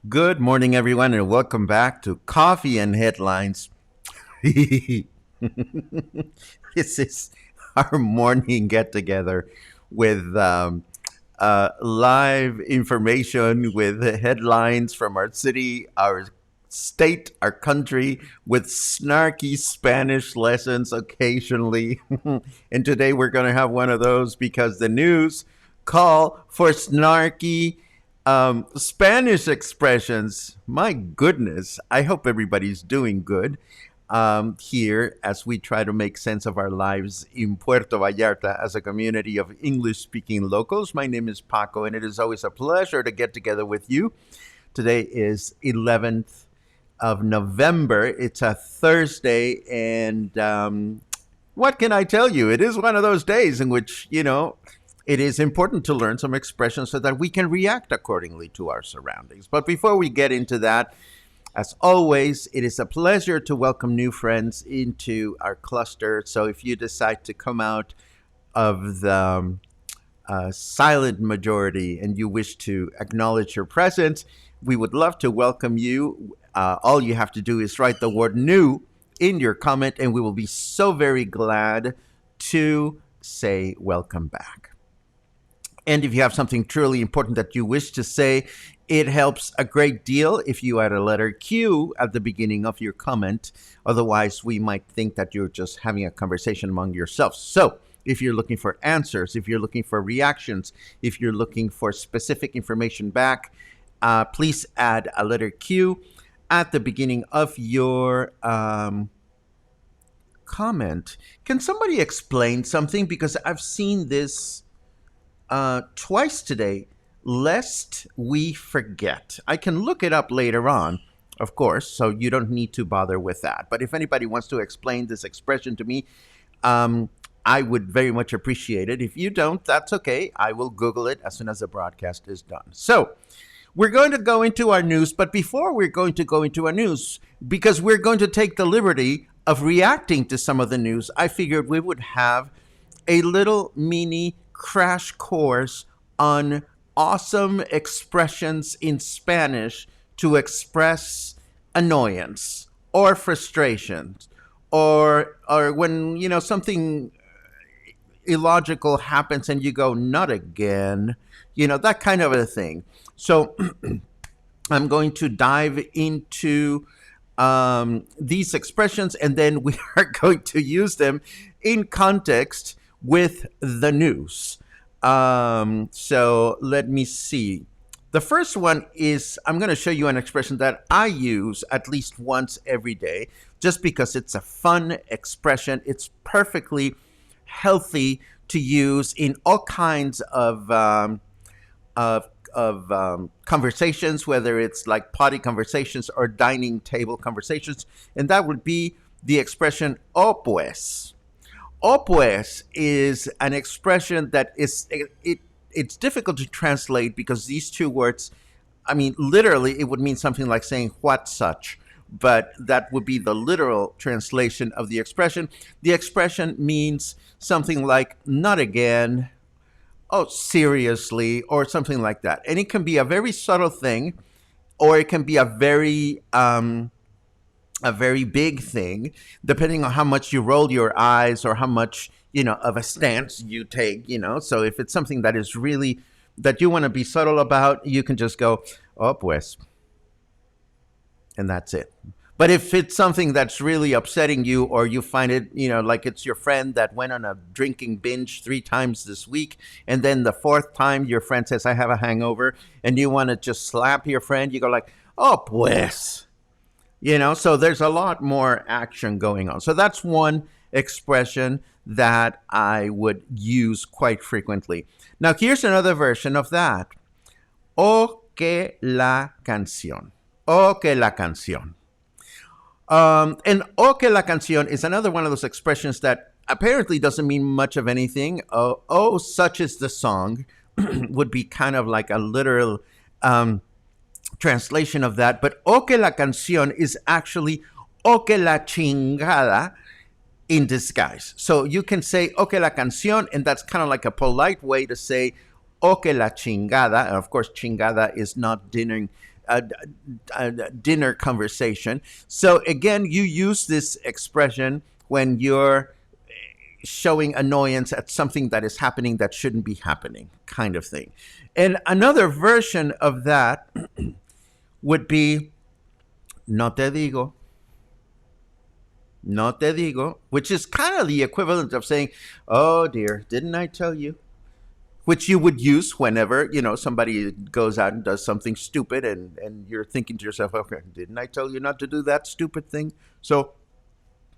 Good morning, everyone, and welcome back to Coffee and Headlines. This is our morning get together with live information, with headlines from our city, our state, our country, with snarky Spanish lessons occasionally. And today we're going to have one of those because the news call for snarky Spanish expressions. My goodness. I hope everybody's doing good here as we try to make sense of our lives in Puerto Vallarta as a community of English speaking locals. My name is Paco, and it is always a pleasure to get together with you. Today is 11th of November. It's a Thursday, and what can I tell you? It is one of those days in which, it is important to learn some expressions so that we can react accordingly to our surroundings. But before we get into that, as always, it is a pleasure to welcome new friends into our cluster. So if you decide to come out of the silent majority and you wish to acknowledge your presence, we would love to welcome you. All you have to do is write the word new in your comment, and we will be so very glad to say welcome back. And if you have something truly important that you wish to say, it helps a great deal if you add a letter Q at the beginning of your comment. Otherwise, we might think that you're just having a conversation among yourselves. So if you're looking for answers, if you're looking for reactions, if you're looking for specific information back, please add a letter Q at the beginning of your comment. Can somebody explain something? Because I've seen this twice today, lest we forget. I can look it up later on, of course, so you don't need to bother with that. But if anybody wants to explain this expression to me, I would very much appreciate it. If you don't, that's okay. I will Google it as soon as the broadcast is done. So we're going to go into our news, but before we're going to go into our news, because we're going to take the liberty of reacting to some of the news, I figured we would have a little mini crash course on awesome expressions in Spanish to express annoyance or frustration or when something illogical happens and you go, not again, that kind of a thing. So I'm going to dive into these expressions, and then we are going to use them in context with the news. So let me see. The first one is, I'm going to show you an expression that I use at least once every day, just because it's a fun expression. It's perfectly healthy to use in all kinds of conversations, whether it's like potty conversations or dining table conversations, and that would be the expression "o pues." O pues is an expression that it's difficult to translate because these two words, I mean, literally, it would mean something like saying what such, but that would be the literal translation of the expression. The expression means something like not again, oh, seriously, or something like that. And it can be a very subtle thing, or it can be a very big thing, depending on how much you roll your eyes or how much, of a stance you take, So if it's something that is really, that you want to be subtle about, you can just go, oh, pues, and that's it. But if it's something that's really upsetting you, or you find it, like it's your friend that went on a drinking binge 3 times this week, and then the fourth time your friend says, I have a hangover, and you want to just slap your friend, you go like, oh, pues. So there's a lot more action going on. So that's one expression that I would use quite frequently. Now, here's another version of that. O que la canción. O que la canción. And O que la canción is another one of those expressions that apparently doesn't mean much of anything. Oh, such is the song would be kind of like a literal translation of that. But O que la canción is actually O que la chingada in disguise. So you can say O que la canción, and that's kind of like a polite way to say O que la chingada. And of course, chingada is not dinner conversation. So again, you use this expression when you're showing annoyance at something that is happening that shouldn't be happening, kind of thing. And another version of that would be no te digo. No te digo, which is kind of the equivalent of saying, oh dear, didn't I tell you? Which you would use whenever, somebody goes out and does something stupid, and you're thinking to yourself, okay, didn't I tell you not to do that stupid thing? So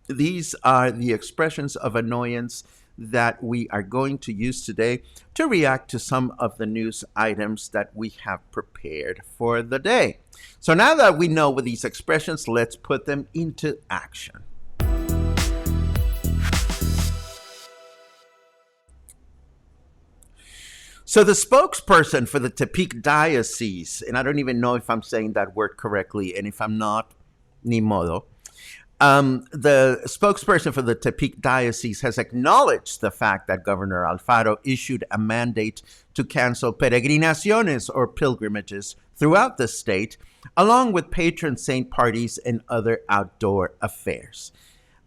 these are the expressions of annoyance that we are going to use today to react to some of the news items that we have prepared for the day. So now that we know with these expressions, let's put them into action. So the spokesperson for the Tepic Diocese, and I don't even know if I'm saying that word correctly, and if I'm not, ni modo. The spokesperson for the Tepic Diocese has acknowledged the fact that Governor Alfaro issued a mandate to cancel peregrinaciones, or pilgrimages, throughout the state, along with patron saint parties and other outdoor affairs.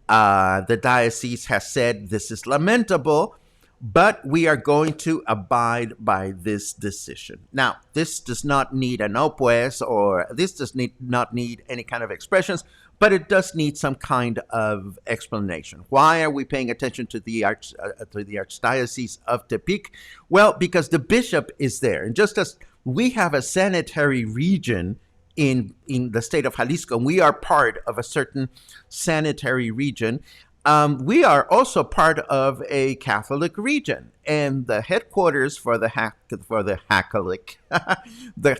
The diocese has said this is lamentable, but we are going to abide by this decision. Now, this does not need a no pues, or this does not need any kind of expressions, but it does need some kind of explanation. Why are we paying attention to the Archdiocese of Tepic? Well, because the bishop is there. And just as we have a sanitary region in the state of Jalisco, we are part of a certain sanitary region, we are also part of a Catholic region, and the headquarters for the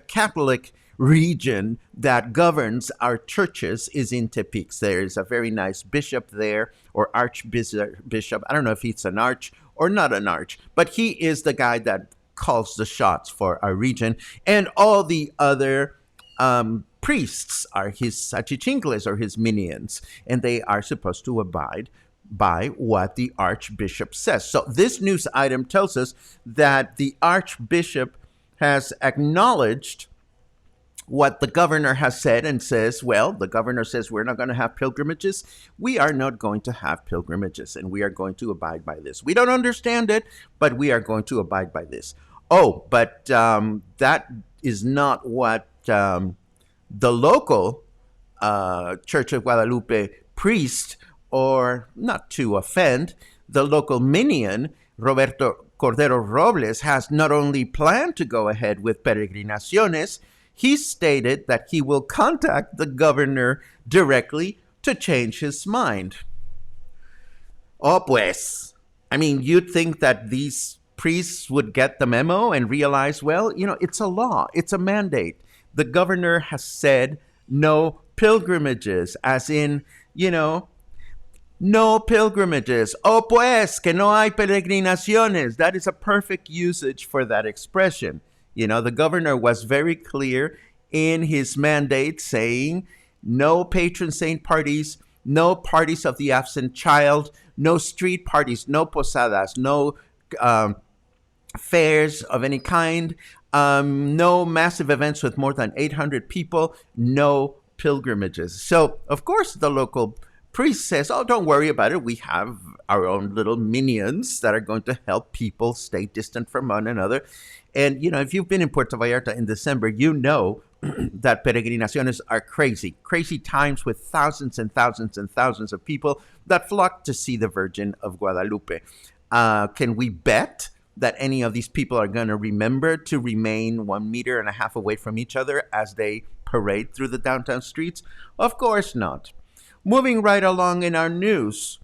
Catholic region that governs our churches is in Tepic. There is a very nice bishop there, or archbishop. I don't know if he's an arch or not an arch, but he is the guy that calls the shots for our region, and all the other priests are his achichincles, or his minions, and they are supposed to abide by what the archbishop says. So this news item tells us that the archbishop has acknowledged what the governor has said, and says, well, the governor says we're not going to have pilgrimages. We are not going to have pilgrimages, and we are going to abide by this. We don't understand it, but we are going to abide by this. Oh, but that is not what the local Church of Guadalupe priest, or not to offend, the local minion, Roberto Cordero Robles, has not only planned to go ahead with peregrinaciones, he stated that he will contact the governor directly to change his mind. Oh, pues. I mean, you'd think that these priests would get the memo and realize, well, it's a law. It's a mandate. The governor has said no pilgrimages, as in, No pilgrimages. Oh, pues, que no hay peregrinaciones. That is a perfect usage for that expression. You know, the governor was very clear in his mandate saying no patron saint parties, no parties of the absent child, no street parties, no posadas, no um, fairs of any kind, no massive events with more than 800 people, no pilgrimages. So, of course, the local priest says, oh, don't worry about it. We have our own little minions that are going to help people stay distant from one another. And, you know, if you've been in Puerto Vallarta in December, you know that peregrinaciones are crazy, crazy times with thousands and thousands and thousands of people that flock to see the Virgin of Guadalupe. Can we bet that any of these people are going to remember to remain 1.5 meters away from each other as they parade through the downtown streets? Of course not. Moving right along in our news,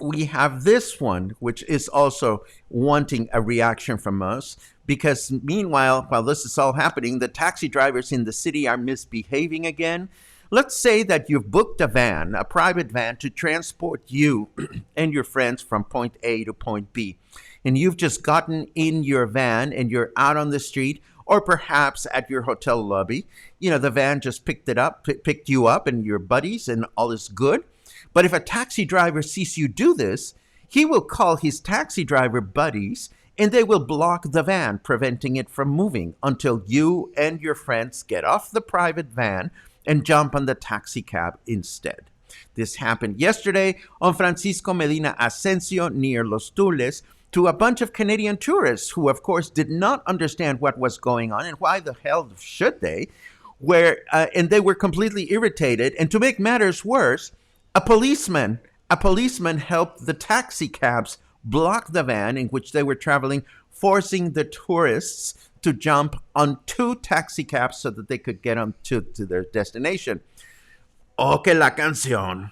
we have this one, which is also wanting a reaction from us. Because meanwhile, while this is all happening, the taxi drivers in the city are misbehaving again. Let's say that you've booked a van, a private van, to transport you and your friends from point A to point B. And you've just gotten in your van and you're out on the street or perhaps at your hotel lobby. You know, the van just picked you up and your buddies, and all is good. But if a taxi driver sees you do this, he will call his taxi driver buddies and they will block the van, preventing it from moving until you and your friends get off the private van and jump on the taxi cab instead. This happened yesterday on Francisco Medina Asensio near Los Tules to a bunch of Canadian tourists who, of course, did not understand what was going on and why the hell should they, and they were completely irritated. And to make matters worse, a policeman helped the taxi cabs block the van in which they were traveling, forcing the tourists to jump on two taxi cabs so that they could get on to their destination. Oh, que la canción.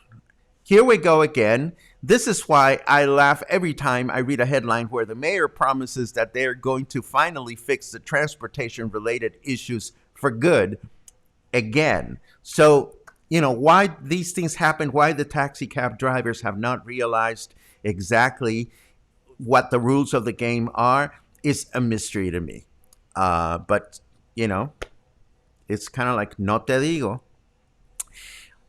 Here we go again. This is why I laugh every time I read a headline where the mayor promises that they're going to finally fix the transportation related issues for good again. So, you know, why these things happen, why the taxi cab drivers have not realized exactly what the rules of the game are is a mystery to me. But, you know, it's kind of like no te digo.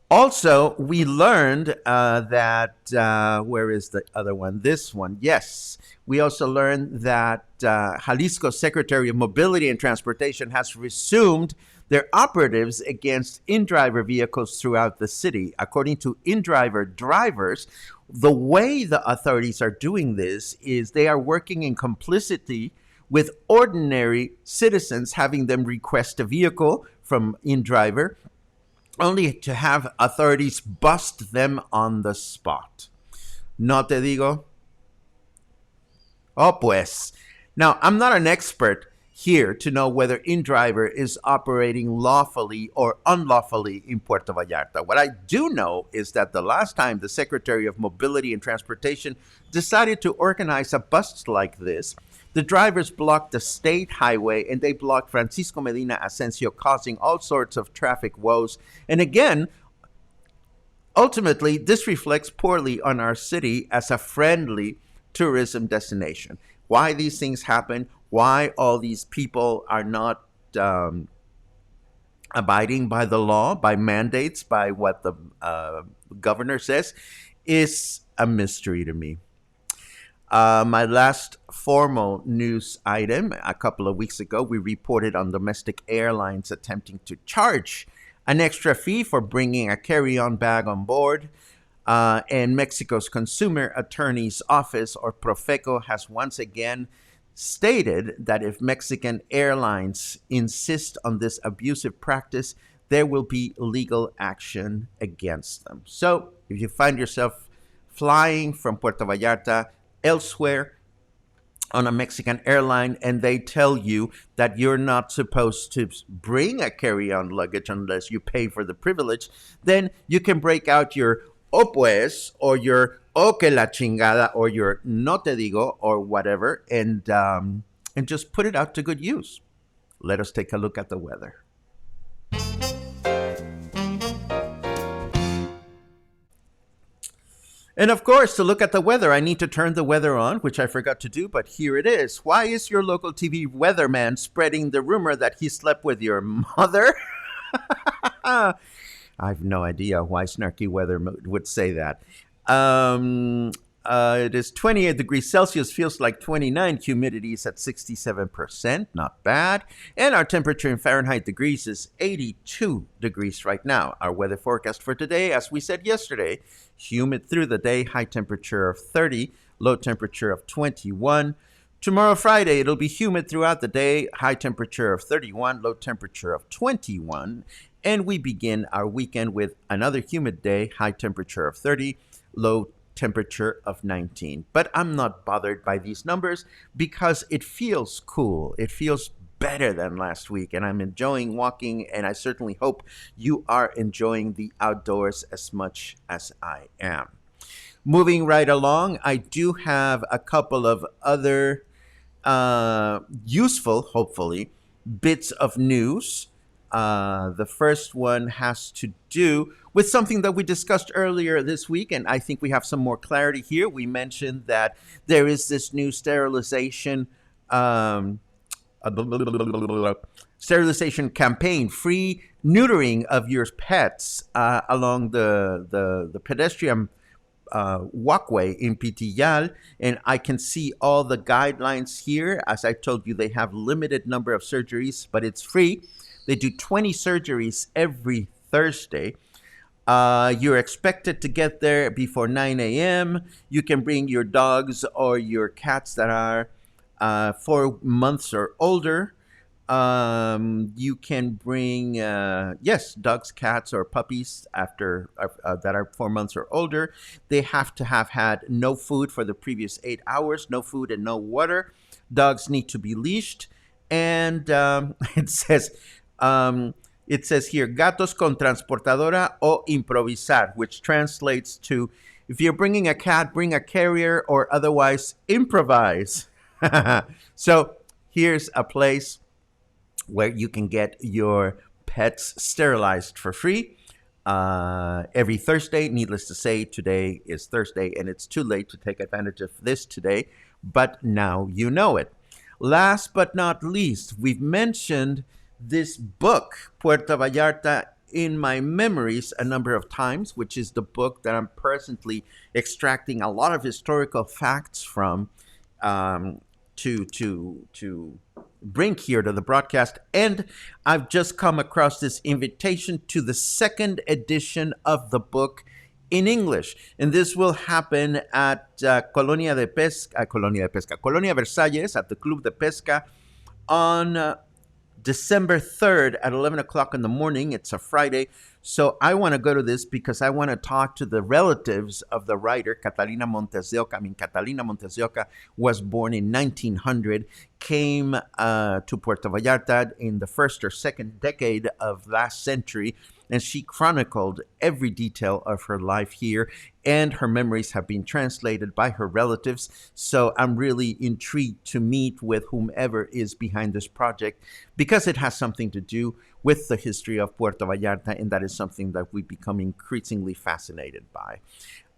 Also, we learned where is the other one? This one. Yes. We also learned that Jalisco's Secretary of Mobility and Transportation has resumed their operatives against in-driver vehicles throughout the city. According to in-driver drivers, the way the authorities are doing this is they are working in complicity with ordinary citizens, having them request a vehicle from in-driver, only to have authorities bust them on the spot. No te digo? Oh, pues. Now, I'm not an expert here to know whether in-driver is operating lawfully or unlawfully in Puerto Vallarta. What I do know is that the last time the Secretary of Mobility and Transportation decided to organize a bust like this, the drivers blocked the state highway and they blocked Francisco Medina Asensio, causing all sorts of traffic woes. And again, ultimately, this reflects poorly on our city as a friendly tourism destination. Why these things happen, why all these people are not abiding by the law, by mandates, by what the governor says, is a mystery to me. My last formal news item, a couple of weeks ago, we reported on domestic airlines attempting to charge an extra fee for bringing a carry-on bag on board. And Mexico's Consumer Attorney's Office, or Profeco, has once again stated that if Mexican airlines insist on this abusive practice, there will be legal action against them. So if you find yourself flying from Puerto Vallarta elsewhere on a Mexican airline and they tell you that you're not supposed to bring a carry-on luggage unless you pay for the privilege, then you can break out your o pues or your o que la chingada or your no te digo or whatever and just put it out to good use. Let us take a look at the weather. And of course, to look at the weather, I need to turn the weather on, which I forgot to do, but here it is. Why is your local TV weatherman spreading the rumor that he slept with your mother? I have no idea why Snarky Weather would say that. Um, it is 28 degrees Celsius, feels like 29. Humidity is at 67%, not bad. And our temperature in Fahrenheit degrees is 82 degrees right now. Our weather forecast for today, as we said yesterday, humid through the day, high temperature of 30, low temperature of 21. Tomorrow, Friday, it'll be humid throughout the day, high temperature of 31, low temperature of 21. And we begin our weekend with another humid day, high temperature of 30, low temperature of 19. But I'm not bothered by these numbers because it feels cool. It feels better than last week, and I'm enjoying walking, and I certainly hope you are enjoying the outdoors as much as I am. Moving right along, I do have a couple of other useful, hopefully, bits of news. The first one has to do with something that we discussed earlier this week, and I think we have some more clarity here. We mentioned that there is this new um, sterilization campaign, free neutering of your pets along the pedestrian walkway in Pitillal, and I can see all the guidelines here. As I told you, they have limited number of surgeries, but it's free. They do 20 surgeries every Thursday. You're expected to get there before 9 a.m. You can bring your dogs or your cats that are 4 months or older. You can bring, yes, dogs, cats, or puppies after that are 4 months or older. They have to have had no food for the previous 8 hours, no food and no water. Dogs need to be leashed, and um, it says here, gatos con transportadora o improvisar, which translates to, if you're bringing a cat, bring a carrier or otherwise improvise. So here's a place where you can get your pets sterilized for free every Thursday. Needless to say, today is Thursday, and it's too late to take advantage of this today, but now you know it. Last but not least, we've mentioned this book, Puerto Vallarta in My Memories, a number of times, which is the book that I'm presently extracting a lot of historical facts from to bring here to the broadcast. And I've just come across this invitation to the second edition of the book in English. And this will happen at Colonia Versalles, at the Club de Pesca on December 3rd at 11 o'clock in the morning. It's a Friday. So I want to go to this because I want to talk to the relatives of the writer, Catalina Montes de Oca. I mean, Catalina Montes de Oca was born in 1900, came to Puerto Vallarta in the first or second decade of last century, and she chronicled every detail of her life here, and her memories have been translated by her relatives. So I'm really intrigued to meet with whomever is behind this project because it has something to do with the history of Puerto Vallarta, and that is something that we become increasingly fascinated by.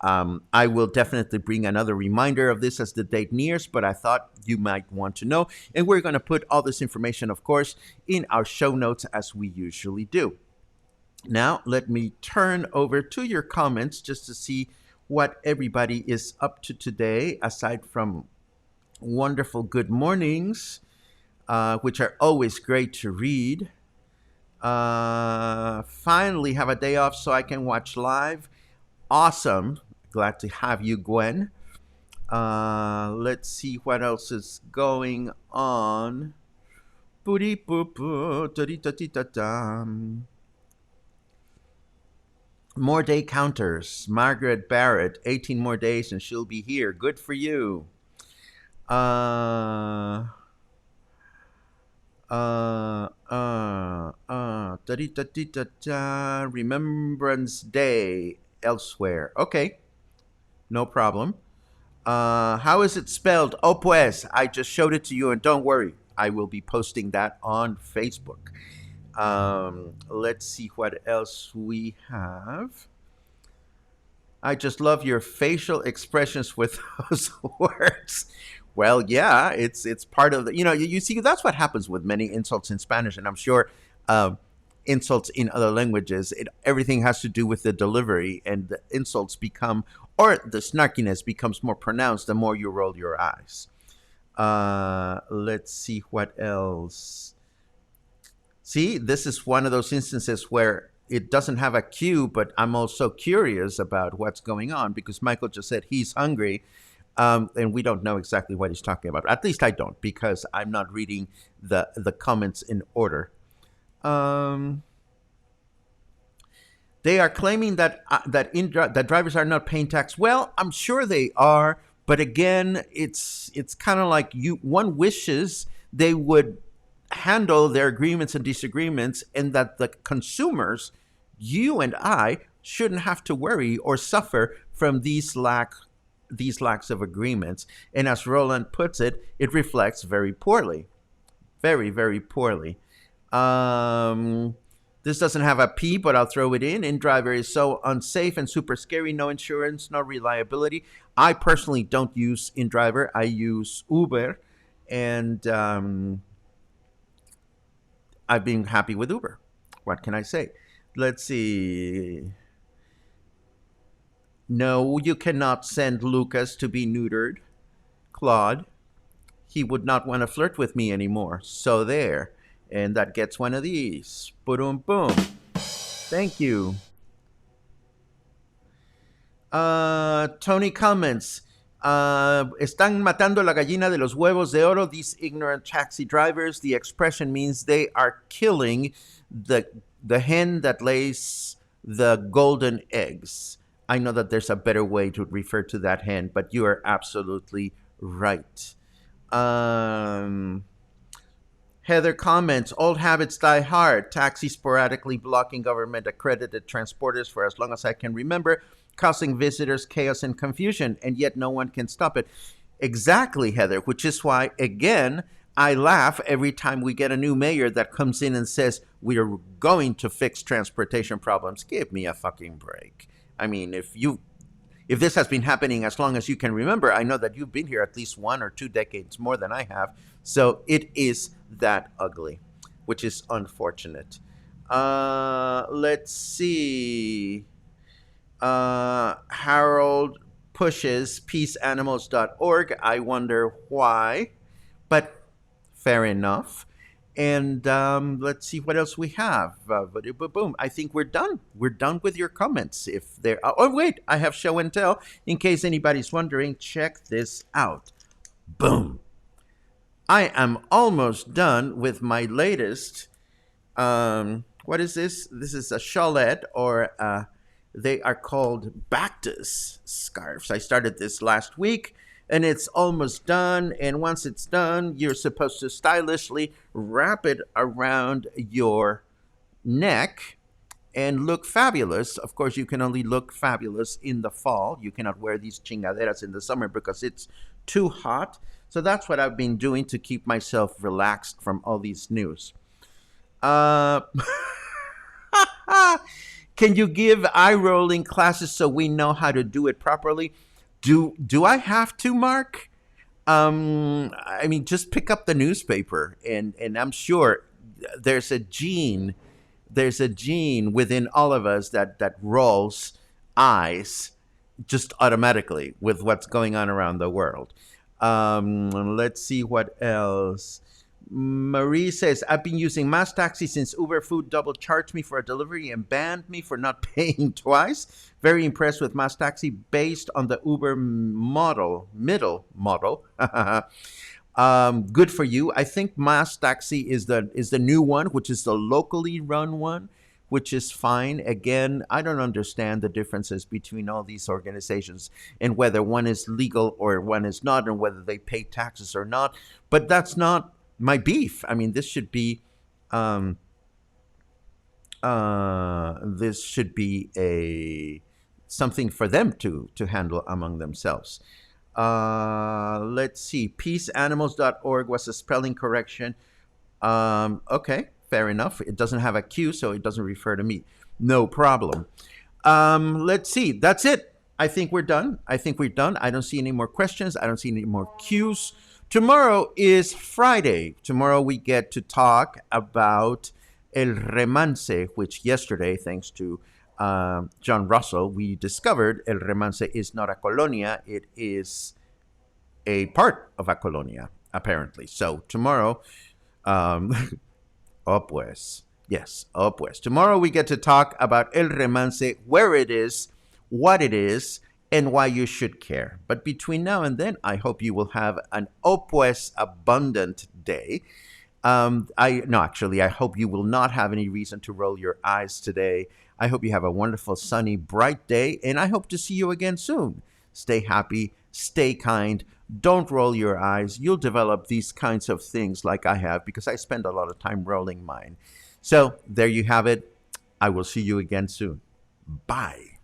I will definitely bring another reminder of this as the date nears, but I thought you might want to know. And we're going to put all this information, of course, in our show notes as we usually do. Now, let me turn over to your comments just to see what everybody is up to today, aside from wonderful good mornings, which are always great to read. Finally, have a day off so I can watch live. Awesome. Glad to have you, Gwen. Let's see what else is going on. More day counters. Margaret Barrett, 18 more days and she'll be here. Good for you. Remembrance Day elsewhere. Okay, no problem. How is it spelled? Oh, pues. I just showed it to you, and don't worry, I will be posting that on Facebook. Let's see what else we have. I just love your facial expressions with those words. Well, yeah, it's part of the. You see, that's what happens with many insults in Spanish, and I'm sure insults in other languages. Everything has to do with the delivery, and the insults become, or the snarkiness becomes more pronounced the more you roll your eyes. Let's see what else. See, this is one of those instances where it doesn't have a cue, but I'm also curious about what's going on because Michael just said he's hungry, and we don't know exactly what he's talking about. At least I don't, because I'm not reading the comments in order. Um, they are claiming that drivers are not paying tax. Well, I'm sure they are, but again, it's kind of like one wishes they would handle their agreements and disagreements, and that the consumers, you and I, shouldn't have to worry or suffer from these lacks of agreements. And as Roland puts it, it reflects very poorly, very very poorly. Um, this doesn't have a P, but I'll throw it in. InDriver is so unsafe and super scary. No insurance, no reliability. I personally don't use InDriver. I use Uber, and I've been happy with Uber. What can I say? Let's see. No, you cannot send Lucas to be neutered. Claude, he would not want to flirt with me anymore. So there. And that gets one of these. Boom, boom. Thank you. Tony comments. Están matando la gallina de los huevos de oro, these ignorant taxi drivers. The expression means they are killing the hen that lays the golden eggs. I know that there's a better way to refer to that hen, but you are absolutely right. Heather comments, old habits die hard. Taxi sporadically blocking government accredited transporters for as long as I can remember, causing visitors chaos and confusion, and yet no one can stop it. Exactly, Heather, which is why, again, I laugh every time we get a new mayor that comes in and says, we are going to fix transportation problems. Give me a fucking break. I mean, if this has been happening as long as you can remember, I know that you've been here at least 1 or 2 decades more than I have. So it is that ugly, which is unfortunate. Let's see. Harold pushes peaceanimals.org. I wonder why, but fair enough. And let's see what else we have. Boom. I think we're done. We're done with your comments. If there are, oh, wait, I have show and tell. In case anybody's wondering, check this out. Boom. I am almost done with my latest. What is this? This is a chalet, or they are called Bactus scarves. I started this last week, and it's almost done. And once it's done, you're supposed to stylishly wrap it around your neck and look fabulous. Of course, you can only look fabulous in the fall. You cannot wear these chingaderas in the summer because it's too hot. So that's what I've been doing to keep myself relaxed from all these news. Can you give eye rolling classes so we know how to do it properly? Do I have to, Mark? I mean, just pick up the newspaper, and I'm sure there's a gene within all of us that rolls eyes just automatically with what's going on around the world. Let's see what else. Marie says, I've been using Mass Taxi since Uber Food double charged me for a delivery and banned me for not paying twice. Very impressed with Mass Taxi based on the Uber middle model. Good for you. I think Mass Taxi is the new one, which is the locally run one, which is fine. Again, I don't understand the differences between all these organizations and whether one is legal or one is not, and whether they pay taxes or not. But that's not my beef. I mean, this should be a something for them to handle among themselves. Let's see. Peaceanimals.org was a spelling correction. Okay, fair enough. It doesn't have a Q, so it doesn't refer to me. No problem. Let's see. That's it. I think we're done. I think we're done. I don't see any more questions. I don't see any more cues. Tomorrow is Friday. Tomorrow we get to talk about El Remance, which yesterday, thanks to John Russell, we discovered El Remance is not a colonia, it is a part of a colonia, apparently. So tomorrow, um, oh pues. Yes, oh pues. Tomorrow we get to talk about El Remance, where it is, what it is, and why you should care. But between now and then, I hope you will have an oh pues abundant day. I no, actually, I hope you will not have any reason to roll your eyes today. I hope you have a wonderful, sunny, bright day, and I hope to see you again soon. Stay happy, stay kind, don't roll your eyes. You'll develop these kinds of things like I have because I spend a lot of time rolling mine. So there you have it. I will see you again soon. Bye.